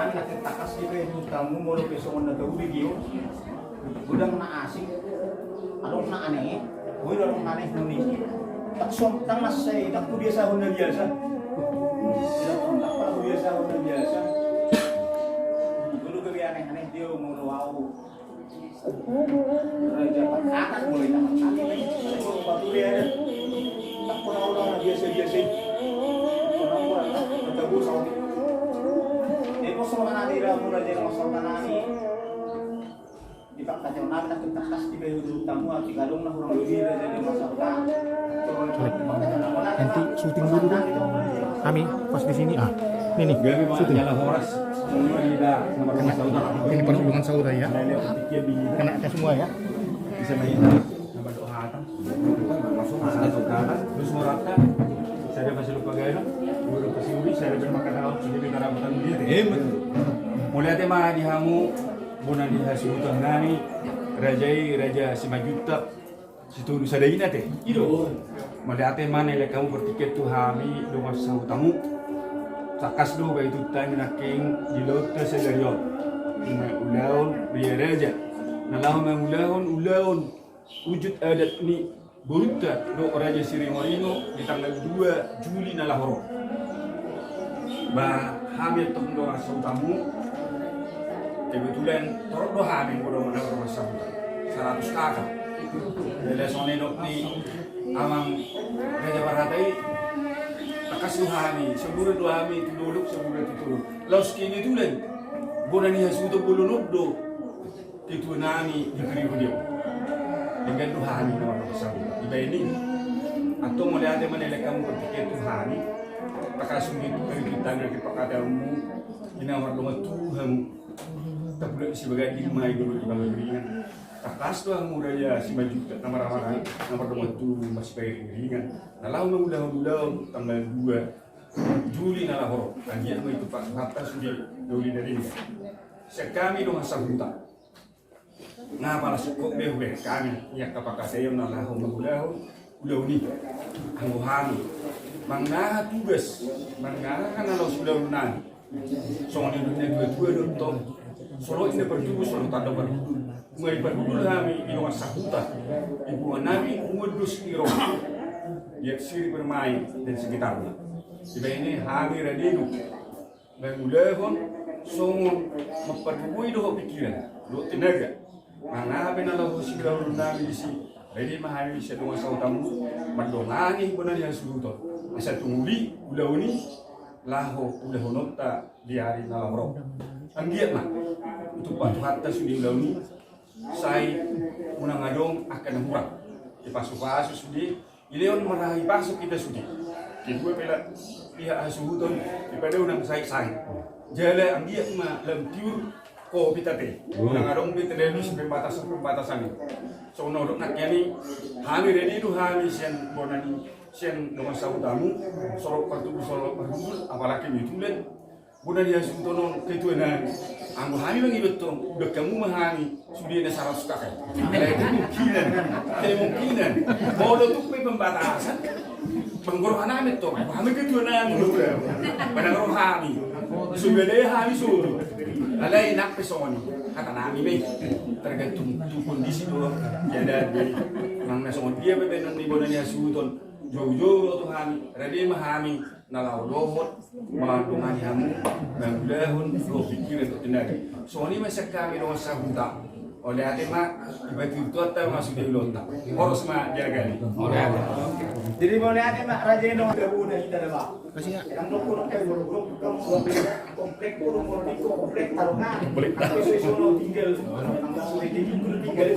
namin nakitakas di kayo yung tamu mo lo peso na tawag iyo. Budang na asing. Anong na aneh? Uy, anong aneh nuni. Taksom tangas say takpo dia sa hunal biasa. Takpo dia sa hunal biasa. Dulu gabi aneh-aneh dia mau wow. Raja pakakan mulai tamat kali lagi. Kalau batu dia ada. Takpo na orang biasa-biasa. Tabu saudi. Eko so manadira mula din so manani. Di pak kacau namin nakitakas di kayo tamu at ikalong na kurang lebih dari masa utang. Nanti syuting dulu dong. Kami pas di sini ini syuting. Ini perhubungan saudara ya. Kena semua ya. Bisa main nama doa hatang. Langsung asal saudara terus merata. Saya masih lupa gaya. Guru kasih saya bermakan haram sudah bintarabutan dia. Mulai tema di hamu bunan di hasil utang nani raja Simajuta situ nusa daina teh. Ido. Mulai tema nilai kamu bertiket tuh hami dengan sahutamu. Sakas do bayi tutang naking di laut tersegarion. Ulaun biar raja. Nalahu ulaun wujud adat ni Buruta do Raja Siri Morino di tanggal 2 Juli na Lahore. Ba hamil tong do tamu. Kebetulan torok do hamil bodo mana rumah 100 kakak. Dari sone dok ni amang Raja Baratai takas do hamil, sebulan do hamil tuduluk sebulan tutuluk. Laus kini tulen bodo ni hasuto bulunod do kitu nani diberi dia. Dengan Tuhan ini nama bersama. Iba ini, atau mulai ada menilai kamu ketika Tuhan ini, pakai sungguh dari kita dari pakadamu, ini nama Tuhan. Tak boleh sebagai lima itu di bawah ringan. Takas tuh muraya si maju nama ramalan, nama Tuhan masih baik ringan. Lalu mudah-mudahan tanggal 2 Juli nalahoro. Anjir itu pak kata sudah Juli dari ini. Sekami dong asal hutan. Nga para sukok bewe kami ya kapakasayam na lahong magulahu ulaw ni ang uhami mangnaha tugas mangnaha kan alaw sudah lunan so ang dua dotong solo ini bertugas solo tanda berdudul mulai berdudul kami ino sahuta ibu nami umudus iro ya siri bermain dan sekitarnya iba ini kami radinu dan ulahon so memperbuih doh pikiran doh tenaga mana penala husiglaw namin isi ready mahami siya tunga sa utamu mandongani kunan yang suluto asa tumuli ulawni laho ulahonot ta diari na lamro ang giat na itu patuhatta sudi ulawni say munang ngadong akan murah ipasupaso sudi ileon marahi pasok kita sudi kibuwe pela pihak asuhuton ipada unang say jala ang giat ma lam tiur ko pitate nang arong pitade ni pembatasan ni so no nak yani hami ready do hami sian bonani sian dengan sautamu sorok pertubus apalagi mitulen bonani yang suntono ketuanan anggo hami bang ibetong udah kamu mahami sudah ada 100 kakak kemungkinan mau tuh pembatasan penggorohan amit to kami ketuanan padang rohani sudah deh hami suruh alay nak pesoni kata nami be tergantung kondisi doang jadi nang nason dia be nang di bodanya suton jauh-jauh tuh kami ready mahami nalau dohot mandungan hamu dan dahun lo pikiran untuk tenaga soni masih kami doang sahuta oleh hati mak tiba-tiba itu atau masuk di lontar harus mak jaga nih oleh hati Jadi boleh ada mak raja yang dong udah kita ada mak. Kasih ya. Yang lokal kayak buruk komplek burung komplek tarungan. Tapi sono tinggal. Angga sudah tinggal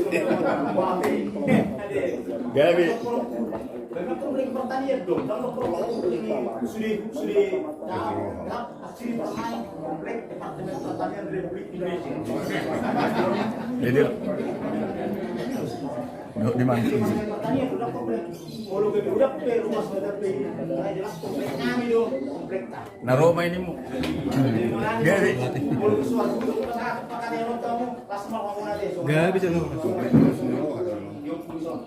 Gabi. Memang komplek pertanian dong. Kalau komplek sudah hasil bermain komplek Departemen Pertanian Republik Indonesia. Jadi di mana? Pertanian udah komplek. Kalau ke udah pe rumah saudara pe. Jelas komplek kami dong komplek tak. Na Roma ini mu. Gabi. Kalau sesuatu pakai yang kamu pas mau ngomong nanti. Gabi bisa lu.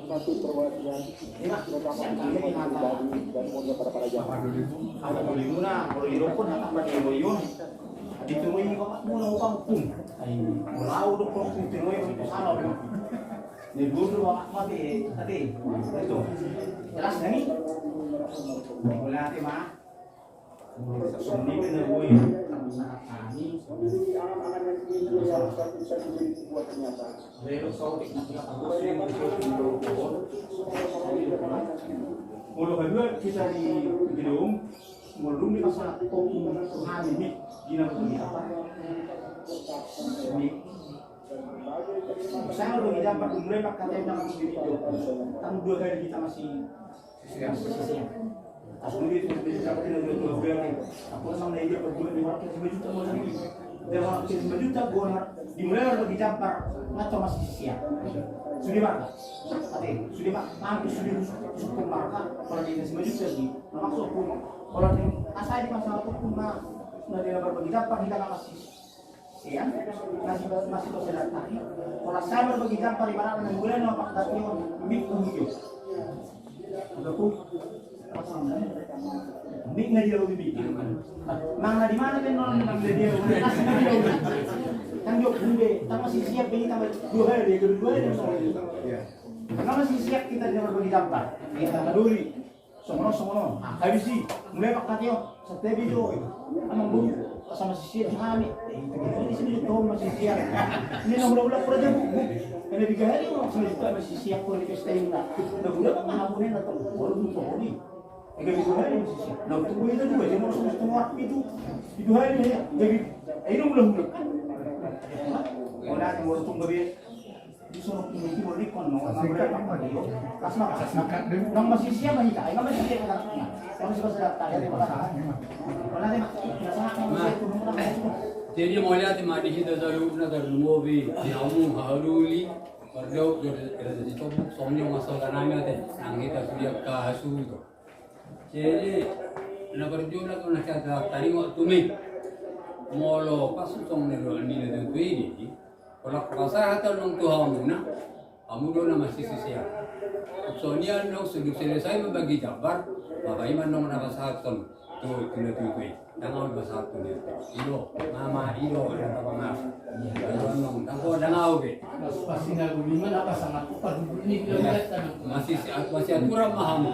Satu perwakilan kami mata dan para jamaah. Ada polimuna, kalau irupun apa di boyun. dituloy ko muna upang pun ay wala ulo ko dituloy ko sa ano ni guru mati ate itu jelas nani wala ate ma suni bener boy ini Mulu kedua kita di gedung, mulu di pasar kopi Tuhan ini gina punya apa? Ini saya udah kita mulai pakai tentang video, kan 2 hari kita masih sisi. Asal itu kita dapat 2 bulan. Aku sama dia berbulan 500 juta mau lagi. Dia 500 juta gua dimulai udah dicampar, ngaco masih siap. Sudah marka, sudah hampir sudah cukup marka. Kalau dia 5 juta lagi, maksud pun kalau dia asal di masalah pun sudah dia berbagi campar kita masih siap, masih bisa datang. Kalau saya berbagi campar ibarat dengan bulan nampak tapi minggu hijau. Aku Mik na dia ubi. Mana di mana kan non nang dia ubi. Kan yo kumbe, tama masih siap ini tambah 2 hari, kedua hari Karena masih siap kita dia berbagi dampak. Kita maduri. Somono. Habis sih, mulai pak katio, setiap video amang bulu sama si siap kami. Ini sini tuh masih siap. Ini nomor ulah pura aja bu. Ini 3 hari masih siap pour dikasih na. Dah budak apa hapunin atau baru tuh ini. Ega itu hari masih siap. Nah tunggu itu juga, jadi mau setengah itu hari ya. Jadi ini udah kan. Orang yang baru tunggu dia disuruh tinggi boleh kon no kasih masih siap lagi kak masih siap katanya kalau sudah sedap tadi ada apa jadi mau lihat di situ dari movie yang haruli berdau dari itu soalnya masalah namanya teh yang kita sudah kasu itu jadi nak berjuang nak kita tadi waktu ni molo pas song ni itu ini kalau pasal atau nong Tuhan na, kamu doa masih siap. Soalnya nong sudah selesai membagi jabar, bapak iman nong nak pasal tu kena tu. Jangan pasal tu ni. Ilo, mama ilo ada apa mas? Nong, tangko ada ngau ke? Pasti nak gulungan apa sangat kuat ini masih aturan maham.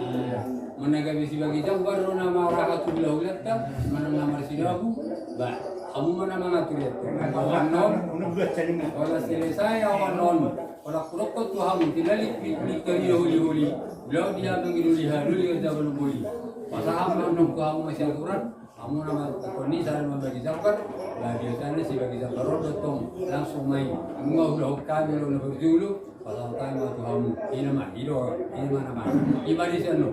Menaga bisi bagi jabar nama rahat tu bila ulat tak, mana nama sidaku, bah. Kamu mana mengatur itu? Kawan non, kalau selesai awan non, kalau kurang tu kamu tidak dikali huli. Beliau dia mengiduli hari kita belum boleh. Pasal non kamu masih aturan, kamu nama koni saya membagi zakat, biasanya si bagi zakat betul langsung main. Kamu udah kami udah berdulu, pasal kami tu kamu ini mana. Ibadah sana.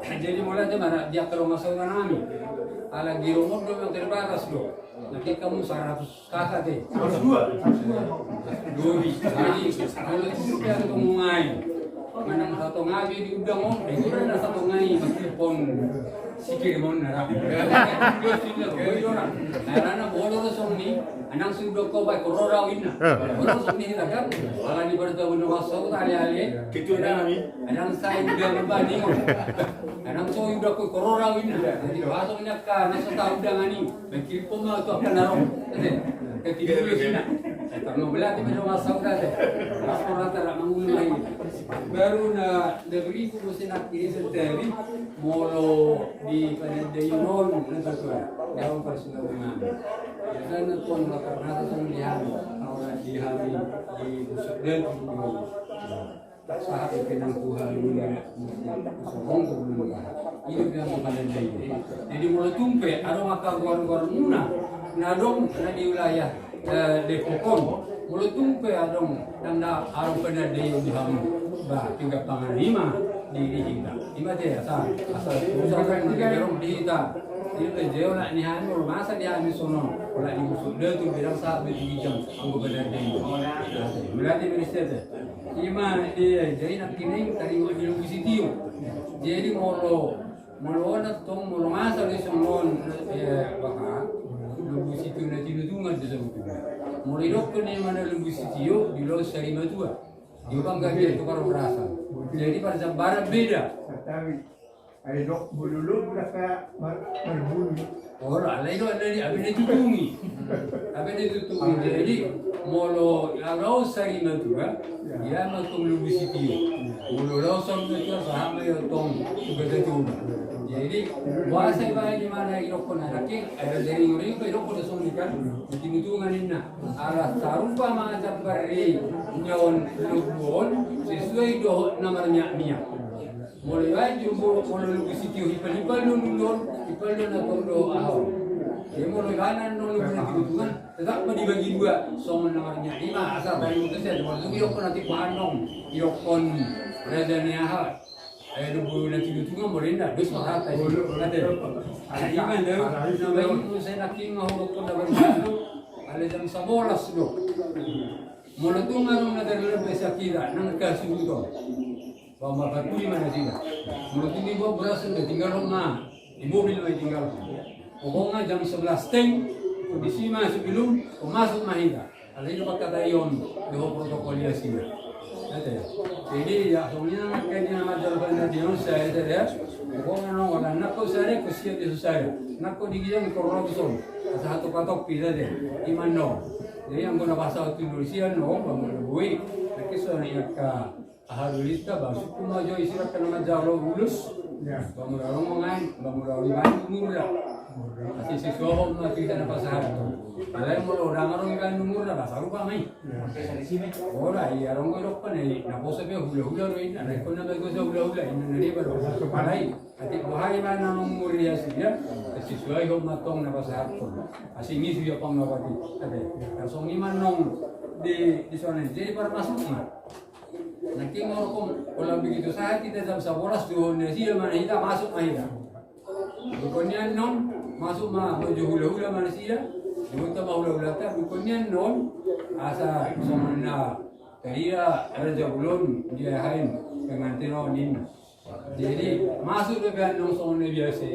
Jadi mulai mana dia kalau masuk kami. Ala giromor yang terbatas do. Nanti kamu 100 kakak deh. 2. Jadi kalau itu dia ketemu ngai. Menang satu ngai di udang om, itu ada satu ngai meskipun sikit mon nara. Dia sini boleh orang. Nara boleh orang ni, anak sudah kau baik korora wina. Orang sini kita kan, kalau di bertemu dengan sahabat ali-ali, Gitu dah kami. anak saya udah berbanding. Anak saya udah kau korora wina. Jadi bahasanya kan, nasa tahu dengan ini, meskipun mau tu akan narom. Ketika dulu sini. Karena belati menjadi sahabat deh. Lapor rata mengulai. Baru na diberi kubusin akhirnya sendiri molo di pada dayunon negara jauh persudah dengan. Dan tuan karena sesungguhnya orang di hari di pusat dan saat penang Tuhan sombong belum ini dia kepada dia. Jadi mulai tumpe ada maka gor-gor muna nadong na di wilayah Depokon mulai tumpe adong tanda arung pada dia di hamu bah tinggal panglima di kita lima dia asal usahakan digerong di kita ini jauh nak ni hamu masa dia hamu sono kalau di musuh dia tu bilang saat berjam anggo pada dia berarti minister lima dia jadi nak kini tadi di sitio jadi molo nak tong molo masa di sono baka lembu situ nanti nutungan tu sebutnya. Mulai dokter ni mana lembu situ di luar seri matua. Di bangga dia tukar berasa. Jadi pada barat beda. Ay dok bululu mereka berbulu. Orang lain ada di abis ditutungi, Jadi molo arau sari natura, ya matum lubu sitio. Molo rau som natura sahama yo tong sudah tu. Jadi bahasa bahasa di mana irokon anake, ada dari orang itu irokon dasong ikan, dituntungan inna. Arah tarupa macam beri nyawan lubon sesuai doh namanya minyak. Mulai lagi jumbo mulai lugu sitio hipal nulun na tondo ahau. Dia mulai kanan nulun keuntungan tetap dibagi dua som namanya 5 asal dari itu saja. Maksud iokon nanti panong iokon redanya ahau. Lugu nanti keuntungan boleh ndak besok rata itu. Ada iman dah. Namanya itu saya nak tinggal iokon dapat itu. Ada jam 11 dok. Mulai tu ngarung nadar lebih sakira nang kasih itu. Bawa patuli mana sih? Menurut ini gua berasa udah tinggal rumah, di mobil lagi tinggal. Pokoknya jam 11 teng, di sini sebelum masuk mahita. Ada itu pakai tayon, dua protokol dia sih. Jadi ya, soalnya kayaknya nama jalan nasional saya ya. Pokoknya orang nak kau saya kusiat di saya, nak kau digigit korupsi. Satu patok pila deh, iman no. Jadi yang guna bahasa Indonesia no, bangun bui. Tapi soalnya Alhamdulillah bangsa kuma jo isirat kana majalo ulus bangun orang liban murah asih siswa na kita na pasar alai mo orang kan murah bahasa rupa mai ora iya orang ko pa nei na posa be hula ro ina na ko na be go hula ina na riba ro alai ati bahai ba na murah siya siswa ho matong na pasar ko asih ni siya pang na pati ade kasong ni manong di sana jadi para masuk nanti ngorong kalau begitu saat kita jam 11 duhonnya sih mana kita masuk mahida bukannya non masuk mah menuju hula-hula mana sih ya kita mau hula-hula tak bukannya non asa somana kaya raja bulun dia hain pengantin onin jadi masuk ke non somana biasa